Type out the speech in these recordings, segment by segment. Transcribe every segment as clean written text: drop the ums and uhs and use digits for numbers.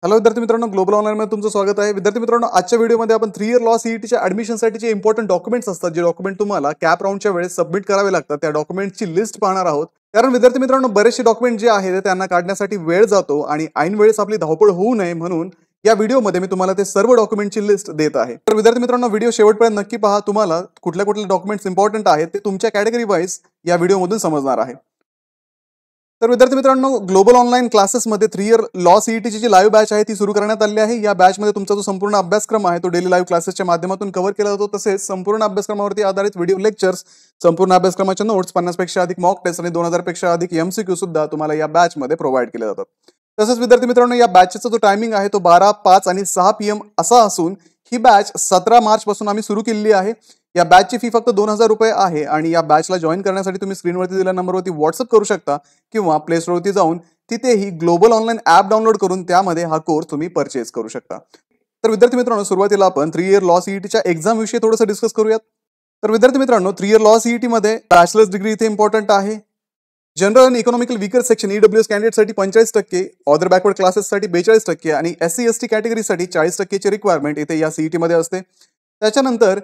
Hello विद्यार्थी मित्रांनो, global online मध्ये तुमचं स्वागत आहे. विद्यार्थी मित्रांनो, आजच्या व्हिडिओमध्ये आपण 3 इयर लॉ सीईटीच्या ऍडमिशनसाठीचे इम्पॉर्टंट डॉक्युमेंट्स असतात, जे डॉक्युमेंट तुम्हाला कॅप राऊंडच्या वेळेस सबमिट करावे लागतात. त्या डॉक्युमेंटची लिस्ट पाहणार आहोत. कारण विद्यार्थी मित्रांनो, बरेचसे डॉक्युमेंट जे आहेत त्यांना काढण्यासाठी वेळ जातो आणि ऐन वेळेस आपली धावपळ होऊ नये म्हणून या व्हिडिओमध्ये मी तुम्हाला ते सर्व डॉक्युमेंटची लिस्ट देत आहे. तर विद्यार्थी मित्रांनो, व्हिडिओ शेवटपर्यंत नक्की पहा. तुम्हाला कुठल्या कुठल्या डॉक्युमेंट्स इम्पॉर्टंट आहेत ते तुमच्या कॅटेगरी वाईज या व्हिडिओमधून समजणार आहे. तर विद्यार्थी मित्रांनो, ग्लोबल ऑनलाईन क्लासेसमध्ये 3 इयर लॉ सीईटीची जी लाईव्ह बॅच आहे ती सुरू करण्यात आली आहे. या बॅचमध्ये तुमचा जो संपूर्ण अभ्यासक्रम आहे तो डेली लाईव्ह क्लासेसच्या माध्यमातून कव्हर केला जातो. तसेच संपूर्ण अभ्यासक्रमावरती आधारित व्हिडिओ लेक्चर्स, संपूर्ण अभ्यासक्रमाच्या नोट्स, 50 पेक्षा अधिक मॉक टेस्ट आणि 2000 पेक्षा अधिक एमसीक्यू सुद्धा तुम्हाला या बॅचमध्ये प्रोव्हाइड केले जातात. तसंच विद्यार्थी मित्रांनो, या बॅचचा जो टायमिंग आहे तो 12, 5 आणि 6 PM असा असून ही बॅच 17 मार्च पासून आम्ही सुरू केलेली आहे. या बॅचची फी फक्त 2000 रुपये आहे आणि या बॅचला जॉईन करण्यासाठी तुम्ही स्क्रीनवरती दिलेल्या नंबरवरती व्हॉट्सअप करू शकता किंवा प्ले स्टोरवरती जाऊन तिथेही ग्लोबल ऑनलाईन ऍप डाउनलोड करून त्यामध्ये हा कोर्स तुम्ही परचेज करू शकता. तर विद्यार्थी मित्रांनो, सुरुवातीला आपण 3 इयर लॉ सीईटीच्या एक्झाम विषयी थोडंसं डिस्कस करूयात. तर विद्यार्थी मित्रांनो, 3 इयर लॉ सीईटी मध्ये बॅचलर्स डिग्री इथे इम्पॉर्टंट आहे. जनरल आणि इकॉनॉमिकल वीकर सेक्शन ईडब्ल्यूएस कॅन्डिडेटसाठी 45%, अदर बॅकवर्ड क्लासेससाठी 42% आणि SC ST कॅटेगरीसाठी 40%ची रिक्वायरमेंट इथे या सीईटी मध्ये असते. त्याच्यानंतर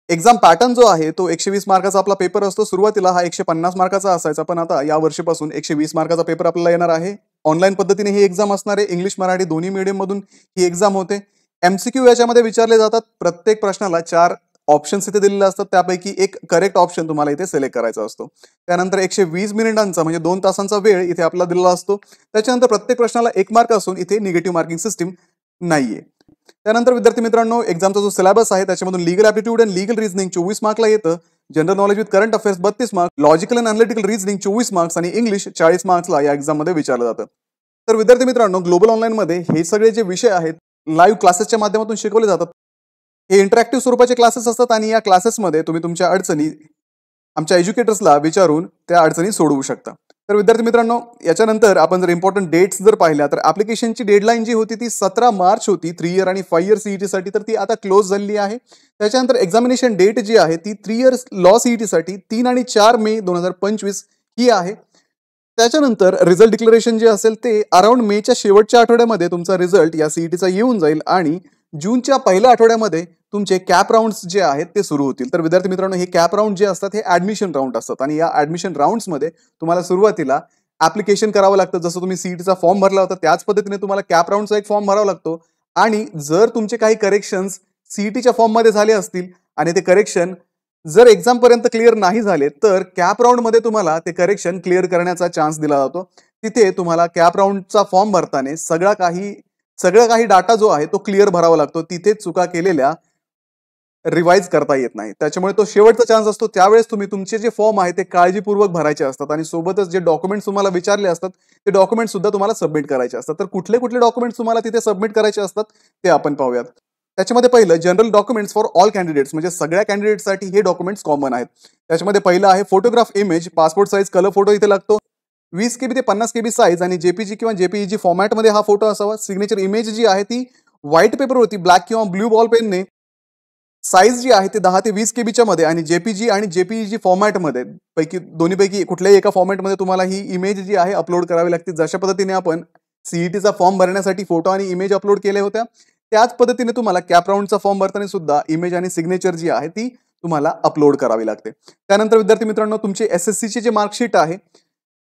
एक्झाम पॅटर्न जो आहे तो 120 मार्काचा आपला पेपर असतो. सुरुवातीला हा 150 मार्काचा असायचा, पण आता या वर्षीपासून 120 मार्काचा पेपर आपल्याला येणार आहे. ऑनलाईन पद्धतीने ही एक्झाम असणार आहे. इंग्लिश मराठी दोन्ही मीडियम मधून ही एक्झाम होते. एमसीक्यू याच्यामध्ये विचारले जातात. प्रत्येक प्रश्नाला 4 ऑप्शन्स इथे दिलेले असतात. त्यापैकी एक करेक्ट ऑप्शन तुम्हाला इथे सिलेक्ट करायचा असतो. त्यानंतर 120 मिनिटांचा म्हणजे 2 तासांचा वेळ इथे आपला दिलेला असतो. त्याच्यानंतर प्रत्येक प्रश्नाला 1 मार्क असून इथे निगेटिव्ह मार्किंग सिस्टीम नाहीये. त्यानंतर विद्यार्थी मित्रांनो, एक्झामचा जो सिलेबस आहे त्याच्यामधून legal aptitude and legal reasoning 24 मार्कला येतं. General knowledge with current affairs 32 marks, logical and analytical reasoning 24 marks आणि इंग्लिश 40 मार्क्सला या एक्झाममध्ये विचारलं जातं. तर विद्यार्थी मित्रांनो, ग्लोबल ऑनलाईनमध्ये हे सगळे जे विषय आहेत लाईव्ह क्लासेसच्या माध्यमातून शिकवले जातात. हे इंटरॅक्टिव्ह स्वरूपाचे क्लासेस असतात आणि या क्लासेसमध्ये तुम्ही तुमच्या अडचणी आमच्या एज्युकेटर्सला विचारून त्या अडचणी सोडवू शकता. तर विद्यार्थी मित्रांनो, याच्यानंतर आपण जर इम्पॉर्टंट डेट्स जर पाहिल्या तर ऍप्लिकेशनची डेडलाईन जी होती ती 17 मार्च होती 3 इयर आणि 5 इयर सीईटीसाठी, तर ती आता क्लोज झालेली आहे. त्याच्यानंतर एक्झामिनेशन डेट जी आहे ती 3 इयर लॉ सीईटीसाठी 3 आणि 4 मे 2025 ही आहे. त्याच्यानंतर रिझल्ट डिक्लेरेशन जे असेल ते अराउंड मेच्या शेवटच्या आठवड्यामध्ये तुमचा रिझल्ट या सीईटीचा येऊन जाईल आणि जूनच्या पहिल्या आठवड्यामध्ये तुमचे कॅप राऊंड्स जे आहेत ते सुरू होतील. तर विद्यार्थी मित्रांनो, हे कॅप राऊंड जे असतात हे ऍडमिशन राऊंड असतात आणि या ऍडमिशन राऊंड्समध्ये तुम्हाला सुरुवातीला ऍप्लिकेशन करावं लागतं. जसं तुम्ही सीईटीचा फॉर्म भरला होता त्याच पद्धतीने तुम्हाला कॅप राऊंडचा एक फॉर्म भरावा लागतो आणि जर तुमचे काही करेक्शन्स सीईटीच्या फॉर्ममध्ये झाले असतील आणि ते करेक्शन जर एक्झाम पर्यंत क्लिअर नाही झाले तर कॅप राऊंड मध्ये तुम्हाला ते करेक्शन क्लिअर करण्याचा चान्स दिला जातो. तिथे तुम्हाला कॅप राऊंडचा फॉर्म भरताना सगळा काही डाटा जो आहे तो क्लिअर भरावा लागतो. तिथे चुका केलेल्या रिवाइज करता येत नाही. त्याच्यामुळे तो शेवटचा चान्स असतो. त्यावेळेस तुम्ही तुमचे जे फॉर्म आहे ते काळजीपूर्वक भरायचे असतात आणि सोबतच जे डॉक्युमेंट्स तुम्हाला विचारले असतात ते डॉक्युमेंट्स सुद्धा तुम्हाला सबमिट करायचे असतात. तर कुठले कुठले डॉक्युमेंट्स तुम्हाला तिथे सबमिट करायचे असतात ते आपण पाहूयात. त्याच्यामध्ये पहिलं general documents for all candidates, म्हणजे सगळ्या कॅन्डिडेटसाठी हे डॉक्युमेंट्स कॉमन आहेत. त्याच्यामध्ये पहिलं आहे photograph image, passport size colour photo इथे लागतो. 20 KB ते 50 KB साईज आणि जेपीजी किंवा जेपीईजी फॉर्मॅटमध्ये हा फोटो असावा. सिग्नेचर इमेज जी आहे ती व्हाईट पेपरवरती ब्लॅक किंवा ब्ल्यू बॉल पेनने, साईज जी आहे ती 10 ते 20 KBच्या मध्ये आणि जेपीजी आणि जेपीईजी फॉर्मॅटमध्ये दोन्हीपैकी कुठल्याही एका फॉर्मॅटमध्ये तुम्हाला ही इमेज जी आहे अपलोड करावी लागते. जशा पद्धतीने आपण सीईटीचा फॉर्म भरण्यासाठी फोटो आणि इमेज अपलोड केल्या होत्या त्याच पद्धतीने तुम्हाला कॅप राऊंडचा फॉर्म भरताना सुद्धा इमेज आणि सिग्नेचर जी आहे ती तुम्हाला अपलोड करावी लागते. त्यानंतर विद्यार्थी मित्रांनो, तुमचे SSCचे जे मार्कशीट आहे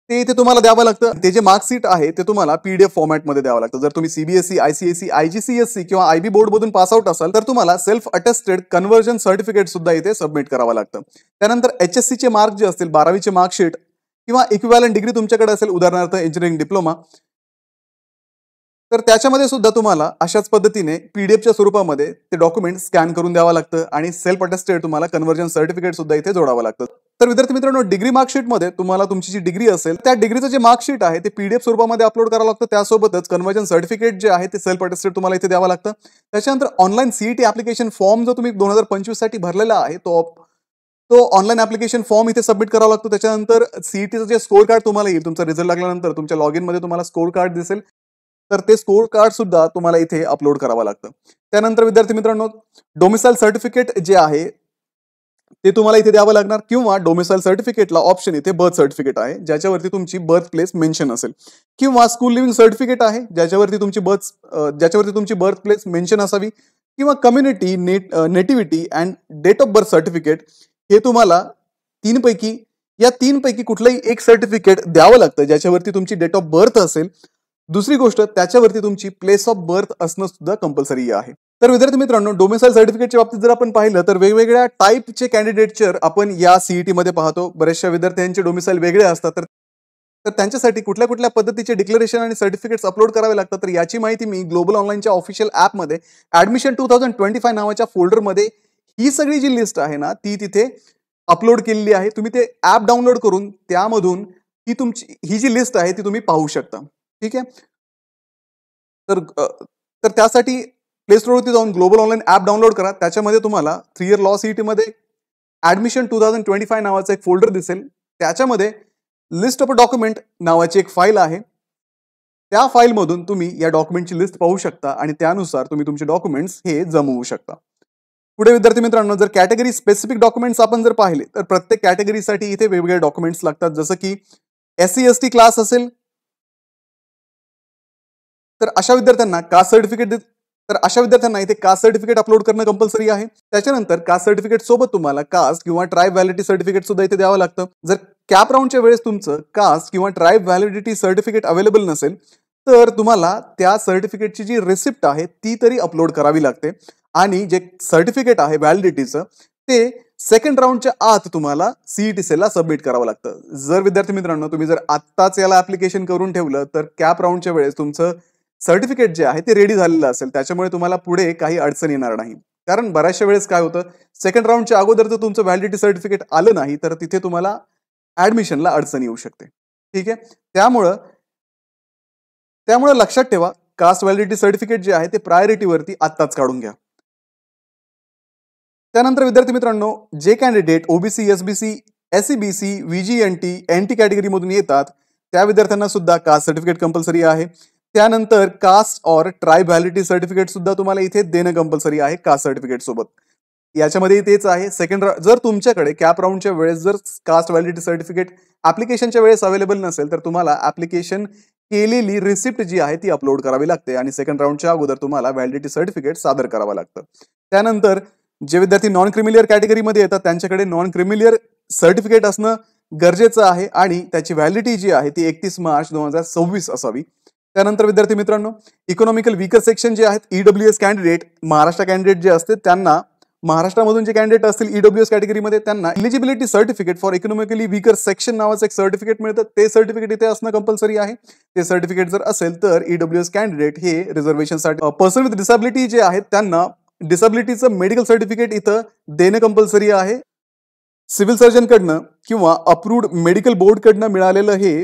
ते इथे तुम्हाला द्यावं लागतं. ते जे मार्कशीट आहे ते तुम्हाला PDF फॉर्मॅटमध्ये द्यावं लागतं. जर तुम्ही CBSE, ICSE, IGCSE किंवा IB बोर्ड मधून पास आउट असाल तर तुम्हाला सेल्फ अटेस्टेड कन्व्हर्जन सर्टिफिकेट सुद्धा इथे सबमिट करावं लागतं. त्यानंतर HSCचे मार्क जे असतील 12वीचे मार्कशीट किंवा इक्विव्हॅलंट डिग्री तुमच्याकडे असेल, उदाहरणार्थ इंजिनिअरिंग डिप्लोमा, तर त्याच्यामध्ये सुद्धा तुम्हाला अशाच पद्धतीने PDFच्या स्वरूपामध्ये ते डॉक्युमेंट स्कॅन करून द्यावं लागतं आणि सेल्फ अटेस्टेड तुम्हाला कन्व्हर्जन सर्टिफिकेट सुद्धा इथे जोडावं लागतं. तर विद्यार्थी मित्रांनो, डिग्री मार्कशीटमध्ये तुम्हाला तुमची जी डिग्री असेल त्या डिग्रीचं जे मार्कशीट आहे ते PDF स्वरूपामध्ये अपलोड करावं लागतं. त्यासोबतच कन्व्हर्जन सर्टिफिकेट जे आहे ते सेल्फ अटेस्टेड तुम्हाला इथे द्यावं लागतं. त्याच्यानंतर ऑनलाईन सीईटी ऍप्लिकेशन फॉर्म जो तुम्ही 2025 साठी भरलेला आहे तो ऑनलाईन ऍप्लिकेशन फॉर्म इथे सबमिट करावा लागतो. त्याच्यानंतर सीईटीचं जे स्कोर कार्ड तुम्हाला येईल, तुमचा रिझल्ट लागल्यानंतर तुमच्या लॉग इन मध्ये तुम्हाला स्कोर कार्ड दिसेल, तर ते स्कोर कार्ड सुद्धा तुम्हाला इथे अपलोड करावं लागतं. त्यानंतर विद्यार्थी मित्रांनो, डोमिसाइल सर्टिफिकेट जे आहे ते तुम्हाला इथे द्यावं लागणार, किंवा डोमिसाईल सर्टिफिकेटला ऑप्शन इथे बर्थ सर्टिफिकेट आहे ज्याच्यावरती तुमची बर्थ प्लेस मेन्शन असेल, किंवा स्कूल लिव्हिंग सर्टिफिकेट आहे ज्याच्यावरती तुमची बर्थ प्लेस मेन्शन असावी, किंवा community nativity and date of birth certificate. हे तुम्हाला या तीन पैकी कुठलंही एक सर्टिफिकेट द्यावं लागतं ज्याच्यावरती तुमची डेट ऑफ बर्थ असेल. दुसरी गोष्ट, त्याच्यावरती तुमची प्लेस ऑफ बर्थ असणं सुद्धा कंपल्सरी आहे. तर विद्यार्थी मित्रांनो, डोमिसाईल सर्टिफिकेटच्या बाबतीत जर आपण पाहिलं तर वेगवेगळ्या टाईपचे कॅन्डिडेटचर आपण या सीईटी मध्ये पाहतो. बऱ्याचशा विद्यार्थ्यांचे डोमिसाईल वेगळे असतात, तर त्यांच्यासाठी कुठल्या कुठल्या पद्धतीचे डिक्लेरेशन आणि सर्टिफिकेट्स अपलोड करावे लागतात, तर याची माहिती मी ग्लोबल ऑनलाईनच्या ऑफिशियल ॲपमध्ये ऍडमिशन 2025 नावाच्या फोल्डरमध्ये ही सगळी जी लिस्ट आहे ना ती तिथे अपलोड केलेली आहे. तुम्ही ते ॲप डाउनलोड करून त्यामधून ही जी लिस्ट आहे ती तुम्ही पाहू शकता. ठीक आहे. तर त्यासाठी प्ले स्टोरवरती जाऊन ग्लोबल ऑनलाईन ॲप डाउनलोड करा. त्याच्यामध्ये तुम्हाला 3 इयर लॉ सीईटी मध्ये ऍडमिशन 2025 नावाचा एक फोल्डर दिसेल. त्याच्यामध्ये लिस्ट ऑफ डॉक्युमेंट नावाची एक फाईल आहे. त्या फाईलमधून तुम्ही या डॉक्युमेंटची लिस्ट पाहू शकता आणि त्यानुसार तुम्ही तुमचे डॉक्युमेंट्स हे जमवू शकता. पुढे विद्यार्थी मित्रांनो, जर कॅटेगरी स्पेसिफिक डॉक्युमेंट्स आपण जर पाहिले तर प्रत्येक कॅटेगरीसाठी इथे वेगवेगळे डॉक्युमेंट्स लागतात. जसं की SC/ST क्लास असेल तर अशा विद्यार्थ्यांना कास्ट सर्टिफिकेट अपलोड करणं कंपल्सरी आहे. त्याच्यानंतर कास्ट सर्टिफिकेट सोबत तुम्हाला कास्ट किंवा ट्राईब व्हॅलिडिटी सर्टिफिकेट सुद्धा इथे द्यावं लागतं. जर कॅप राऊंडच्या वेळेस तुमचं कास्ट किंवा ट्राईब व्हॅलिडिटी सर्टिफिकेट अवेलेबल नसेल तर तुम्हाला त्या सर्टिफिकेटची जी रिसिप्ट आहे ती तरी अपलोड करावी लागते, आणि जे सर्टिफिकेट आहे व्हॅलिडिटीचं ते सेकंड राऊंडच्या आत तुम्हाला सीईटी सेलला सबमिट करावं लागतं. जर विद्यार्थी मित्रांनो तुम्ही जर आत्ताच याला ऍप्लिकेशन करून ठेवलं तर कॅप राऊंडच्या वेळेस तुमचं सर्टिफिकेट जे आहे ते रेडी झालेलं असेल, त्याच्यामुळे तुम्हाला पुढे काही अडचण येणार नाही. कारण बऱ्याचशा वेळेस काय होतं, सेकंड राऊंडच्या अगोदर जर तुमचं व्हॅलिडिटी सर्टिफिकेट आलं नाही तर तिथे तुम्हाला ऍडमिशनला अडचण येऊ शकते. ठीक आहे. त्यामुळे लक्षात ठेवा, कास्ट व्हॅलिडिटी सर्टिफिकेट जे आहे ते प्रायोरिटीवरती आत्ताच काढून घ्या. त्यानंतर विद्यार्थी मित्रांनो, जे candidate OBC, SBC, SCBC, VGNT, NT कॅटेगरीमधून येतात त्या विद्यार्थ्यांना सुद्धा कास्ट सर्टिफिकेट कंपल्सरी आहे. त्यानंतर कास्ट और ट्राईब व्हॅलिडिटी सर्टिफिकेट सुद्धा तुम्हाला इथे देणं कंपल्सरी आहे कास्ट सर्टिफिकेट सोबत. याच्यामध्ये तेच आहे. जर तुमच्याकडे कॅप राऊंडच्या वेळेस जर कास्ट व्हॅलिडिटी सर्टिफिकेट ऍप्लिकेशनच्या वेळेस अवेलेबल नसेल तर तुम्हाला ऍप्लिकेशन केलेली रिसिप्ट जी आहे ती अपलोड करावी लागते, आणि सेकंड राऊंडच्या अगोदर तुम्हाला व्हॅलिडिटी सर्टिफिकेट सादर करावं लागतं. त्यानंतर जे विद्यार्थी नॉन क्रिमिलियर कॅटेगरीमध्ये येतात त्यांच्याकडे नॉन क्रिमिलियर सर्टिफिकेट असणं गरजेचं आहे, आणि त्याची व्हॅलिडिटी जी आहे ती 31 मार्च 2026 असावी. त्यानंतर विद्यार्थी मित्रांनो, इकॉनॉमिकल वीकर सेक्शन जे आहेत EWS कॅन्डिडेट, महाराष्ट्र कॅन्डिडेट जे असते त्यांना, महाराष्ट्रामधून जे कॅन्डिडेट असतील EWS कॅटेगरीमध्ये त्यांना eligibility certificate for economically weaker section नावाचं एक सर्टिफिकेट मिळतं. ते सर्टिफिकेट इथे असणं कंपल्सरी आहे. ते सर्टिफिकेट जर असेल तर EWS कॅन्डिडेट हे रिझर्वेशनसाठी, पर्सन विथ डिसॅबिलिटी जे आहेत त्यांना डिसॅबिलिटीचं मेडिकल सर्टिफिकेट इथं देणं कंपल्सरी आहे. सिव्हिल सर्जनकडनं किंवा अप्रूव्ड मेडिकल बोर्डकडनं मिळालेलं हे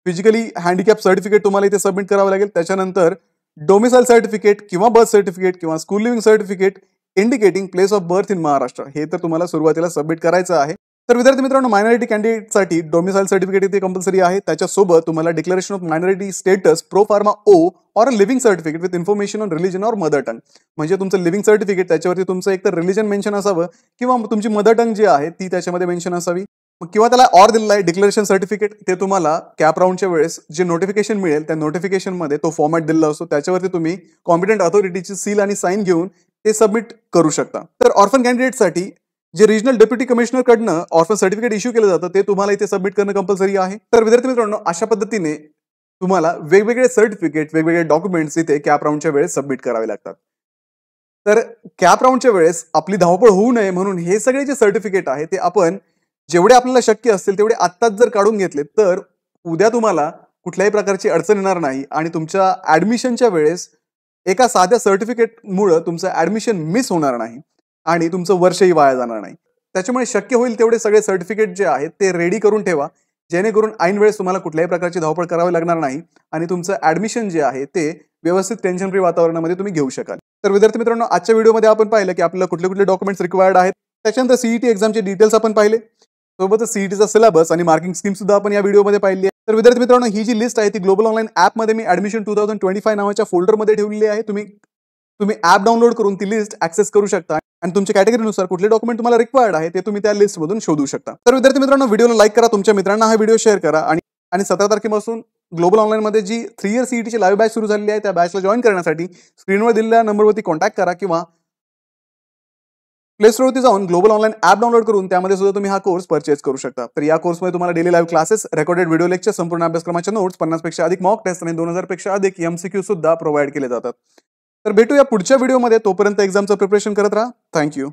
फिजिकली हँडिकॅप सर्टिफिकेट तुम्हाला इथे सबमिट करावं लागेल. त्याच्यानंतर डोमिसाईल सर्टिफिकेट किंवा बर्थ सर्टिफिकेट किंवा school living certificate indicating place of birth in Maharashtra हे तर तुम्हाला सुरुवातीला सबमिट करायचं आहे. तर विद्यार्थी मित्रांनो, मायनॉरिटी कॅन्डिडेटसाठी डोमिसाईल सर्टिफिकेट इथे कंपल्सरी आहे. त्याच्यासोबत तुम्हाला declaration of minority status proforma ओ or leaving certificate with information on religion or mother tongue, म्हणजे तुमचं लिव्हिंग सर्टिफिकेट त्याच्यावरती तुमचं एक तर रिलीजन मेन्शन असावं किंवा तुमची मदर टंग जी आहे ती त्याच्यामध्ये मेन्शन असावी, किंवा त्याला ऑर दिलेला आहे डिक्लेरेशन सर्टिफिकेट. ते तुम्हाला कॅप राऊंडच्या वेळेस जे नोटिफिकेशन मिळेल त्या नोटिफिकेशन मध्ये तो फॉर्मॅट दिलेला असतो, त्याच्यावरती तुम्ही कॉम्पिटंट अथॉरिटीची सील आणि साईन घेऊन ते सबमिट करू शकता. तर ऑर्फन कॅन्डिडेटसाठी जे रिजनल डेप्युटी कमिशनर कडनं ऑर्फन सर्टिफिकेट इश्यू केलं जातं ते तुम्हाला इथे सबमिट करणं कंपल्सरी आहे. तर विद्यार्थी मित्रांनो, अशा पद्धतीने तुम्हाला वेगवेगळे सर्टिफिकेट, वेगवेगळे डॉक्युमेंट्स इथे कॅप राऊंडच्या वेळेस सबमिट करावे लागतात. तर कॅप राऊंडच्या वेळेस आपली धावपळ होऊ नये म्हणून हे सगळे जे सर्टिफिकेट आहे ते आपण जेवढे आपल्याला शक्य असतील तेवढे आत्ताच जर काढून घेतले तर उद्या तुम्हाला कुठल्याही प्रकारची अडचण येणार नाही, आणि तुमच्या ऍडमिशनच्या वेळेस एका साध्या सर्टिफिकेटमुळे तुमचं ऍडमिशन मिस होणार नाही आणि तुमचं वर्षही वाया जाणार नाही. त्याच्यामुळे शक्य होईल तेवढे सगळे सर्टिफिकेट जे आहेत ते रेडी करून ठेवा, जेणेकरून ऐन वेळेस तुम्हाला कुठल्याही प्रकारची धावपळ करावी लागणार नाही आणि तुमचं ऍडमिशन जे आहे ते व्यवस्थित टेन्शन फ्री वातावरणामध्ये तुम्ही घेऊ शकाल. तर विद्यार्थी मित्रांनो, आजच्या व्हिडिओमध्ये आपण पाहिलं की आपल्याला कुठले कुठले डॉक्युमेंट्स रिक्वायर्ड आहेत. त्याच्यानंतर सीईटी एक्झामचे डिटेल्स आपण पाहिले, सोबतच सीईटीचा सिलेबस आणि मार्किंग स्कीम सुद्धा आपण या व्हिडिओमध्ये पाहिली आहे. तर विद्यार्थी मित्रांनो, ही जी लिस्ट आहे ती ग्लोबल ऑनलाईन ॲपमध्ये मी ऍडमिशन 2025 नावाच्या फोल्डरमध्ये ठेवलेली आहे. तुम्ही ॲप डाउनलोड करून ती लिस्ट ऍक्सेस करू शकता. आणि तुमच्या कॅटेगरीनुसार कुठले डॉक्युमेंट तुम्हाला रिक्वायर्ड आहे ते तुम्ही त्या लिस्टमधून शोधू शकता. तर विद्यार्थी मित्रांनो, व्हिडिओला लाईक करा, तुमच्या मित्रांना हा व्हिडिओ शेअर करा आणि 17 तारखेपासून ग्लोबल ऑनलाईन मध्ये जी 3 इयर सीईटीची लाईव्ह बॅच सुरू झालेली आहे त्या बॅचला जॉईन करण्यासाठी स्क्रीनवर दिलेल्या नंबरवरती कॉन्टॅक्ट करा किंवा प्ले स्टोरवरती जाऊन ग्लोबल ऑनलाईन ॲप डाउनलोड करून त्यामध्ये सुद्धा तुम्ही हा कोर्स परचेस करू शकता. तर या कोर्समध्ये तुम्हाला daily live classes, recorded video lecture, संपूर्ण अभ्यासक्रमाच्या नोट्स, 50 पेक्षा अधिक मॉक टेस्ट आणि 2000 पेक्षा अधिक MCQ सुद्धा प्रोव्हाइड केले जातात. तर भेटूया पुढच्या व्हिडिओमध्ये. तोपर्यंत एक्झामचं प्रिपरेशन करत राहा. थँक्यू.